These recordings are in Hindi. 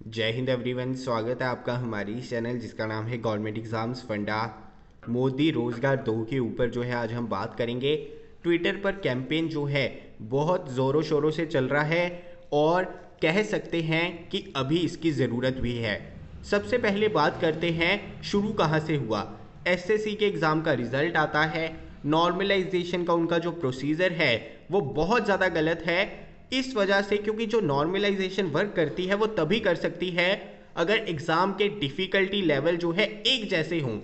जय हिंद एवरीवन। स्वागत है आपका हमारी इस चैनल जिसका नाम है गवर्नमेंट एग्जाम्स फंडा। मोदी रोजगार 2 के ऊपर जो है आज हम बात करेंगे। ट्विटर पर कैंपेन जो है बहुत ज़ोरों शोरों से चल रहा है और कह सकते हैं कि अभी इसकी ज़रूरत भी है। सबसे पहले बात करते हैं शुरू कहाँ से हुआ। एसएससी के एग्ज़ाम का रिज़ल्ट आता है, नॉर्मलाइजेशन का उनका जो प्रोसीजर है वो बहुत ज़्यादा गलत है। इस वजह से, क्योंकि जो नॉर्मलाइजेशन वर्क करती है वो तभी कर सकती है अगर एग्ज़ाम के डिफ़िकल्टी लेवल जो है एक जैसे हों।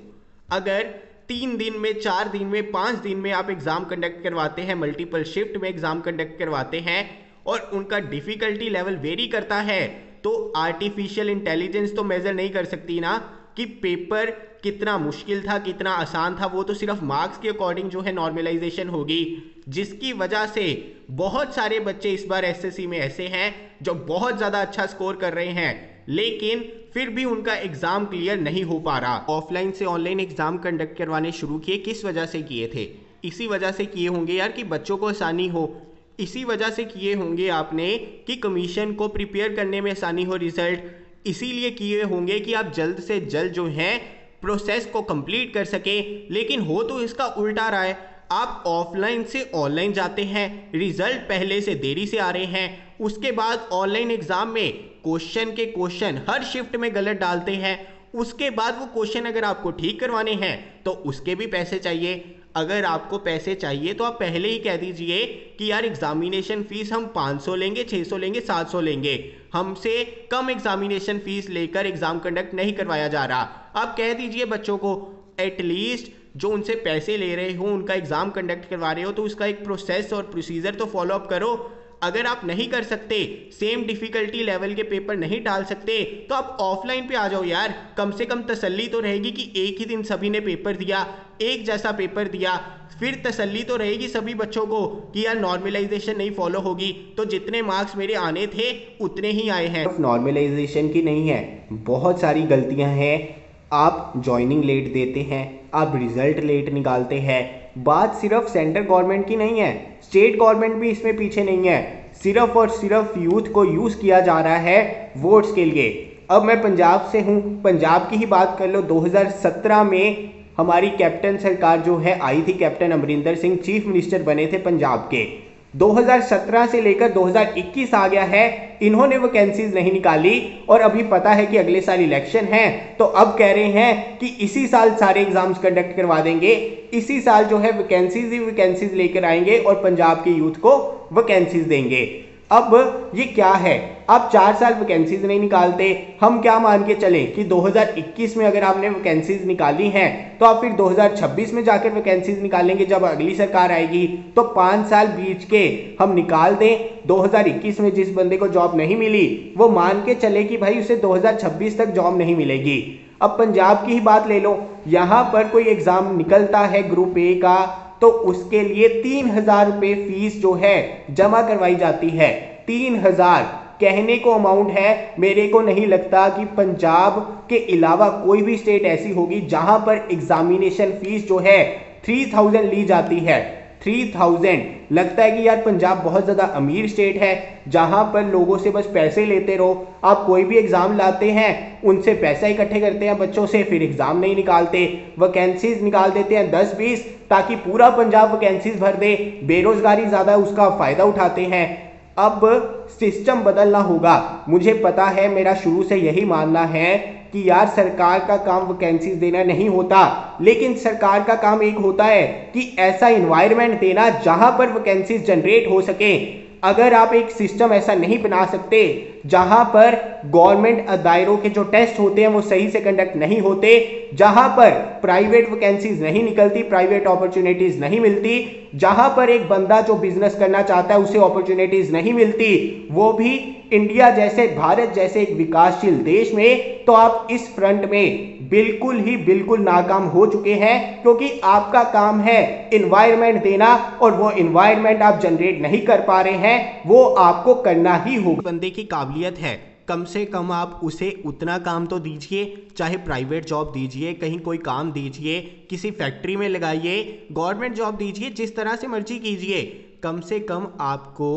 अगर 3 दिन में, 4 दिन में, 5 दिन में आप एग्ज़ाम कंडक्ट करवाते हैं, मल्टीपल शिफ्ट में एग्ज़ाम कंडक्ट करवाते हैं और उनका डिफ़िकल्टी लेवल वेरी करता है, तो आर्टिफिशियल इंटेलिजेंस तो मेज़र नहीं कर सकती ना कि पेपर कितना मुश्किल था, कितना आसान था। वो तो सिर्फ मार्क्स के अकॉर्डिंग जो है नॉर्मलाइजेशन होगी, जिसकी वजह से बहुत सारे बच्चे इस बार एसएससी में ऐसे हैं जो बहुत ज़्यादा अच्छा स्कोर कर रहे हैं लेकिन फिर भी उनका एग्ज़ाम क्लियर नहीं हो पा रहा। ऑफलाइन से ऑनलाइन एग्ज़ाम कंडक्ट करवाने शुरू किए, किस वजह से किए थे? इसी वजह से किए होंगे यार कि बच्चों को आसानी हो। इसी वजह से किए होंगे आपने कि कमीशन को प्रिपेयर करने में आसानी हो रिजल्ट। इसीलिए किए होंगे कि आप जल्द से जल्द जो है प्रोसेस को कंप्लीट कर सके। लेकिन हो तो इसका उल्टा रहा है। आप ऑफलाइन से ऑनलाइन जाते हैं, रिजल्ट पहले से देरी से आ रहे हैं, उसके बाद ऑनलाइन एग्जाम में क्वेश्चन के क्वेश्चन हर शिफ्ट में गलत डालते हैं, उसके बाद वो क्वेश्चन अगर आपको ठीक करवाने हैं तो उसके भी पैसे चाहिए। अगर आपको पैसे चाहिए तो आप पहले ही कह दीजिए कि यार एग्जामिनेशन फीस हम 500 लेंगे, 600 लेंगे, 700 लेंगे, हमसे कम एग्जामिनेशन फीस लेकर एग्जाम कंडक्ट नहीं करवाया जा रहा। आप कह दीजिए बच्चों को, एटलीस्ट जो उनसे पैसे ले रहे हो, उनका एग्जाम कंडक्ट करवा रहे हो, तो उसका एक प्रोसेस और प्रोसीजर तो फॉलो अप करो। अगर आप नहीं कर सकते, सेम डिफिकल्टी लेवल के पेपर नहीं डाल सकते, तो आप ऑफलाइन पे आ जाओ यार। कम से कम तसल्ली तो रहेगी कि एक ही दिन सभी ने पेपर दिया, एक जैसा पेपर दिया। फिर तसल्ली तो रहेगी सभी बच्चों को कि यार नॉर्मलाइजेशन नहीं फॉलो होगी, तो जितने मार्क्स मेरे आने थे उतने ही आए हैं। नॉर्मलाइजेशन की नहीं है, बहुत सारी गलतियां हैं। आप ज्वाइनिंग लेट देते हैं, आप रिजल्ट लेट निकालते हैं। बात सिर्फ सेंट्रल गवर्नमेंट की नहीं है, स्टेट गवर्नमेंट भी इसमें पीछे नहीं है। सिर्फ और सिर्फ यूथ को यूज़ किया जा रहा है वोट्स के लिए। अब मैं पंजाब से हूँ, पंजाब की ही बात कर लो। 2017 में हमारी कैप्टन सरकार जो है आई थी, captain Amarinder Singh chief minister बने थे पंजाब के। 2017 से लेकर 2021 आ गया है, इन्होंने वैकेंसीज नहीं निकाली और अभी पता है कि अगले साल इलेक्शन है, तो अब कह रहे हैं कि इसी साल सारे एग्जाम्स कंडक्ट करवा देंगे, इसी साल जो है वैकेंसीज ही वैकेंसीज लेकर आएंगे और पंजाब के यूथ को वैकेंसीज देंगे। अब ये क्या है? आप 4 साल वैकेंसीज नहीं निकालते। हम क्या मान के चलें कि 2021 में अगर आपने वैकेंसीज निकाली हैं तो आप फिर 2026 में जाकर वैकेंसीज निकालेंगे जब अगली सरकार आएगी। तो 5 साल बीच के हम निकाल दें। 2021 में जिस बंदे को जॉब नहीं मिली वो मान के चले कि भाई उसे 2026 तक जॉब नहीं मिलेगी। अब पंजाब की ही बात ले लो, यहाँ पर कोई एग्जाम निकलता है ग्रुप ए का तो उसके लिए 3,000 रुपये फीस जो है जमा करवाई जाती है। 3,000 कहने को अमाउंट है, मेरे को नहीं लगता कि पंजाब के अलावा कोई भी स्टेट ऐसी होगी जहां पर एग्जामिनेशन फीस जो है 3,000 ली जाती है। 3,000 लगता है कि यार पंजाब बहुत ज़्यादा अमीर स्टेट है जहां पर लोगों से बस पैसे लेते रहो। आप कोई भी एग्ज़ाम लाते हैं, उनसे पैसा इकट्ठे करते हैं बच्चों से, फिर एग्ज़ाम नहीं निकालते, वैकेंसीज निकाल देते हैं 10-20 ताकि पूरा पंजाब वैकेंसीज भर दे। बेरोजगारी ज़्यादा, उसका फ़ायदा उठाते हैं। अब सिस्टम बदलना होगा। मुझे पता है, मेरा शुरू से यही मानना है कि यार सरकार का काम वैकेंसीज देना नहीं होता, लेकिन सरकार का काम एक होता है कि ऐसा इन्वायरमेंट देना जहां पर वैकेंसीज जनरेट हो सके। अगर आप एक सिस्टम ऐसा नहीं बना सकते जहां पर गवर्नमेंट दायरों के जो टेस्ट होते हैं वो सही से कंडक्ट नहीं होते, जहां पर प्राइवेट वैकेंसीज नहीं निकलती, प्राइवेट अपॉर्चुनिटीज नहीं मिलती, जहां पर एक बंदा जो बिजनेस करना चाहता है उसे अपॉर्चुनिटीज नहीं मिलती, वो भी इंडिया जैसे, भारत जैसे एक विकासशील देश में, तो आप इस फ्रंट में बिल्कुल नाकाम हो चुके हैं। क्योंकि आपका काम है इन्वायरमेंट देना और वो इन्वायरमेंट आप जनरेट नहीं कर पा रहे हैं, वो आपको करना ही होगा। बंदे की काबिलियत है, कम से कम आप उसे उतना काम तो दीजिए, चाहे प्राइवेट जॉब दीजिए, कहीं कोई काम दीजिए, किसी फैक्ट्री में लगाइए, गवर्नमेंट जॉब दीजिए, जिस तरह से मर्जी कीजिए, कम से कम आपको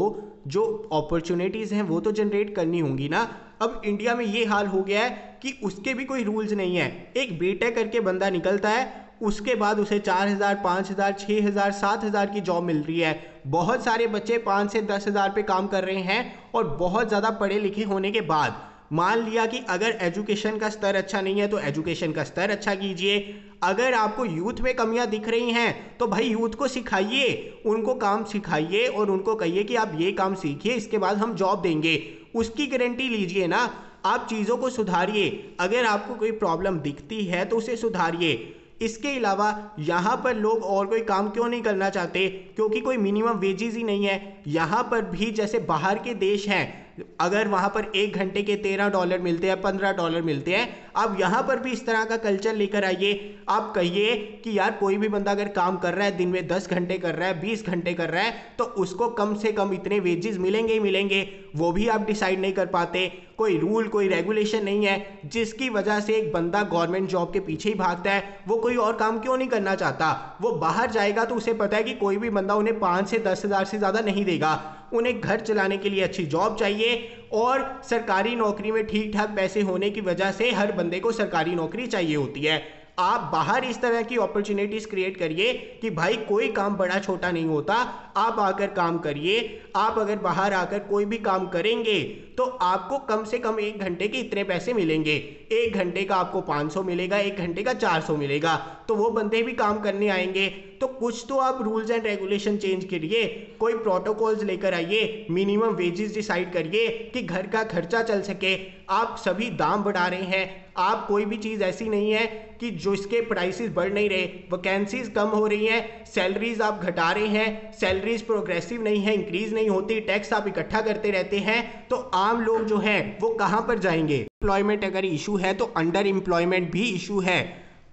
जो अपॉर्चुनिटीज़ हैं वो तो जनरेट करनी होंगी ना। अब इंडिया में ये हाल हो गया है कि उसके भी कोई रूल्स नहीं है। एक बीटेक करके बंदा निकलता है, उसके बाद उसे 4,000, 5,000, 6,000, 7,000 की जॉब मिल रही है। बहुत सारे बच्चे 5 से 10,000 पे काम कर रहे हैं और बहुत ज़्यादा पढ़े लिखे होने के बाद मान लिया कि अगर एजुकेशन का स्तर अच्छा नहीं है तो एजुकेशन का स्तर अच्छा कीजिए। अगर आपको यूथ में कमियां दिख रही हैं तो भाई यूथ को सिखाइए, उनको काम सिखाइए और उनको कहिए कि आप ये काम सीखिए, इसके बाद हम जॉब देंगे, उसकी गारंटी लीजिए ना। आप चीज़ों को सुधारिए। अगर आपको कोई प्रॉब्लम दिखती है तो उसे सुधारिए। इसके अलावा यहाँ पर लोग और कोई काम क्यों नहीं करना चाहते? क्योंकि कोई मिनिमम वेजेस ही नहीं है। यहाँ पर भी जैसे बाहर के देश हैं, अगर वहाँ पर 1 घंटे के $13 मिलते हैं, $15 मिलते हैं, आप यहाँ पर भी इस तरह का कल्चर लेकर आइए। आप कहिए कि यार कोई भी बंदा अगर काम कर रहा है, दिन में 10 घंटे कर रहा है, 20 घंटे कर रहा है, तो उसको कम से कम इतने वेजेस मिलेंगे ही मिलेंगे। वो भी आप डिसाइड नहीं कर पाते। कोई रूल, कोई रेगुलेशन नहीं है, जिसकी वजह से एक बंदा गवर्नमेंट जॉब के पीछे ही भागता है। वो कोई और काम क्यों नहीं करना चाहता? वो बाहर जाएगा तो उसे पता है कि कोई भी बंदा उन्हें 5 से 10,000 से ज़्यादा नहीं देगा। उन्हें घर चलाने के लिए अच्छी जॉब चाहिए और सरकारी नौकरी में ठीक ठाक पैसे होने की वजह से हर बंदे को सरकारी नौकरी चाहिए होती है। आप बाहर इस तरह की अपॉर्चुनिटीज क्रिएट करिए कि भाई कोई काम बड़ा छोटा नहीं होता, आप आकर काम करिए। आप अगर बाहर आकर कोई भी काम करेंगे तो आपको कम से कम 1 घंटे के इतने पैसे मिलेंगे। 1 घंटे का आपको 500 मिलेगा, 1 घंटे का 400 मिलेगा, तो वो बंदे भी काम करने आएंगे। तो कुछ तो आप रूल्स एंड रेगुलेशन चेंज करिए, कोई प्रोटोकॉल्स लेकर आइए, मिनिमम वेजेस डिसाइड करिए कि घर का खर्चा चल सके। आप सभी दाम बढ़ा रहे हैं। आप कोई भी चीज़ ऐसी नहीं है कि जो इसके प्राइसेस बढ़ नहीं रहे, वैकेंसीज कम हो रही हैं, सैलरीज आप घटा रहे हैं, सैलरीज प्रोग्रेसिव नहीं है, इंक्रीज नहीं होती, टैक्स आप इकट्ठा करते रहते हैं, तो आम लोग जो हैं वो कहां पर जाएंगे? एम्प्लॉयमेंट अगर इशू है तो अंडर एम्प्लॉयमेंट भी इशू है।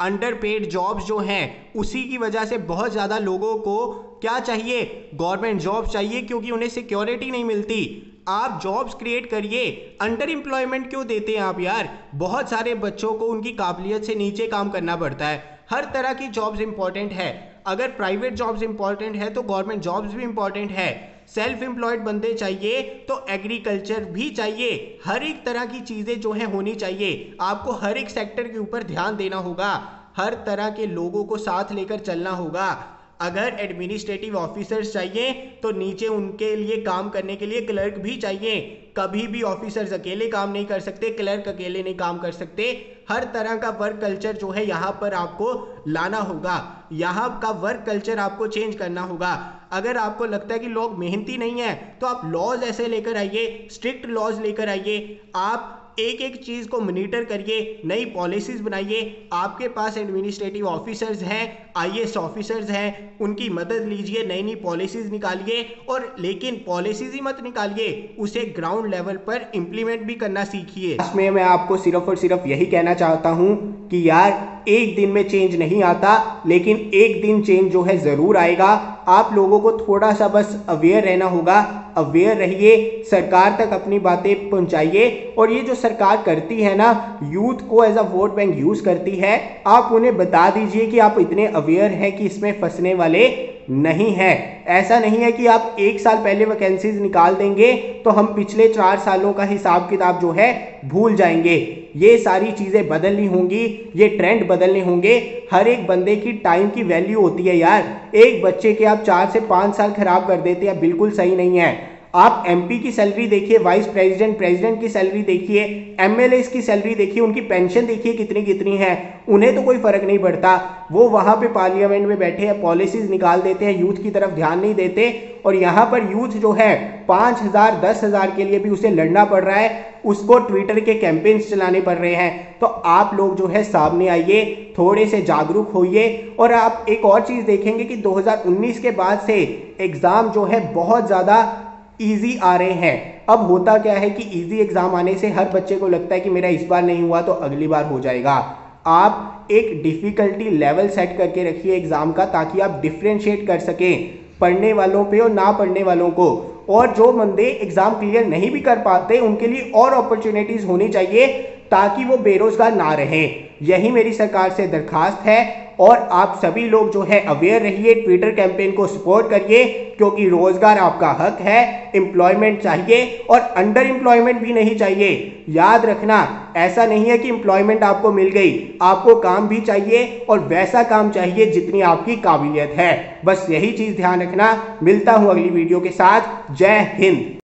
अंडर पेड जॉब्स जो हैं उसी की वजह से बहुत ज़्यादा लोगों को क्या चाहिए? गवर्नमेंट जॉब चाहिए, क्योंकि उन्हें सिक्योरिटी नहीं मिलती। आप जॉब्स क्रिएट करिए। अंडर एम्प्लॉयमेंट क्यों देते हैं आप यार? बहुत सारे बच्चों को उनकी काबिलियत से नीचे काम करना पड़ता है। हर तरह की जॉब्स इंपॉर्टेंट है। अगर प्राइवेट जॉब्स इंपॉर्टेंट है तो गवर्नमेंट जॉब्स भी इंपॉर्टेंट है। सेल्फ एम्प्लॉयड बंदे चाहिए तो एग्रीकल्चर भी चाहिए। हर एक तरह की चीज़ें जो है होनी चाहिए। आपको हर एक सेक्टर के ऊपर ध्यान देना होगा, हर तरह के लोगों को साथ लेकर चलना होगा। अगर एडमिनिस्ट्रेटिव ऑफिसर्स चाहिए तो नीचे उनके लिए काम करने के लिए क्लर्क भी चाहिए। कभी भी ऑफिसर्स अकेले काम नहीं कर सकते, क्लर्क अकेले नहीं काम कर सकते। हर तरह का वर्क कल्चर जो है यहाँ पर आपको लाना होगा, यहाँ का वर्क कल्चर आपको चेंज करना होगा। अगर आपको लगता है कि लोग मेहनती नहीं है तो आप लॉज ऐसे लेकर आइए, स्ट्रिक्ट लॉज लेकर आइए। आप एक एक चीज़ को मॉनिटर करिए, नई पॉलिसीज़ बनाइए। आपके पास एडमिनिस्ट्रेटिव ऑफिसर्स हैं, आईएएस ऑफिसर्स हैं, उनकी मदद लीजिए, नई नई पॉलिसीज़ निकालिए। और लेकिन पॉलिसीज़ ही मत निकालिए, उसे ग्राउंड लेवल पर इम्प्लीमेंट भी करना सीखिए। इसमें मैं आपको सिर्फ और सिर्फ यही कहना चाहता हूँ कि यार एक दिन में चेंज नहीं आता, लेकिन एक दिन चेंज जो है ज़रूर आएगा। आप लोगों को थोड़ा सा बस अवेयर रहना होगा। अवेयर रहिए, सरकार तक अपनी बातें पहुंचाइए। और ये जो सरकार करती है ना, यूथ को as a vote bank use करती है, आप उन्हें बता दीजिए कि आप इतने अवेयर हैं कि इसमें फंसने वाले नहीं है। ऐसा नहीं है कि आप 1 साल पहले वैकेंसीज निकाल देंगे तो हम पिछले 4 सालों का हिसाब किताब जो है भूल जाएंगे। ये सारी चीज़ें बदलनी होंगी, ये ट्रेंड बदलने होंगे। हर एक बंदे की टाइम की वैल्यू होती है यार। एक बच्चे के आप 4 से 5 साल खराब कर देते हैं, बिल्कुल सही नहीं है। आप एमपी की सैलरी देखिए, वाइस प्रेसिडेंट, प्रेसिडेंट की सैलरी देखिए, एमएलएस की सैलरी देखिए, उनकी पेंशन देखिए कितनी कितनी है। उन्हें तो कोई फर्क नहीं पड़ता, वो वहां पे पार्लियामेंट में बैठे हैं, पॉलिसीज निकाल देते हैं, यूथ की तरफ ध्यान नहीं देते। और यहाँ पर यूथ जो है 5,000 10,000 के लिए भी उसे लड़ना पड़ रहा है, उसको ट्विटर के कैंपेन्स चलाने पड़ रहे हैं। तो आप लोग जो है सामने आइए, थोड़े से जागरूक होइए। और आप एक और चीज़ देखेंगे कि 2019 के बाद से एग्ज़ाम जो है बहुत ज़्यादा इजी आ रहे हैं। अब होता क्या है कि इजी एग्जाम आने से हर बच्चे को लगता है कि मेरा इस बार नहीं हुआ तो अगली बार हो जाएगा। आप एक डिफिकल्टी लेवल सेट करके रखिए एग्जाम का, ताकि आप डिफ्रेंशिएट कर सकें पढ़ने वालों पे और ना पढ़ने वालों को। और जो बंदे एग्जाम क्लियर नहीं भी कर पाते उनके लिए और अपॉर्चुनिटीज होनी चाहिए ताकि वो बेरोजगार ना रहें। यही मेरी सरकार से दरखास्त है। और आप सभी लोग जो है अवेयर रहिए, ट्विटर कैंपेन को सपोर्ट करिए, क्योंकि रोजगार आपका हक है, एम्प्लॉयमेंट चाहिए और अंडर एम्प्लॉयमेंट भी नहीं चाहिए। याद रखना, ऐसा नहीं है कि एम्प्लॉयमेंट आपको मिल गई, आपको काम भी चाहिए और वैसा काम चाहिए जितनी आपकी काबिलियत है। बस यही चीज ध्यान रखना। मिलता हूं अगली वीडियो के साथ। जय हिंद।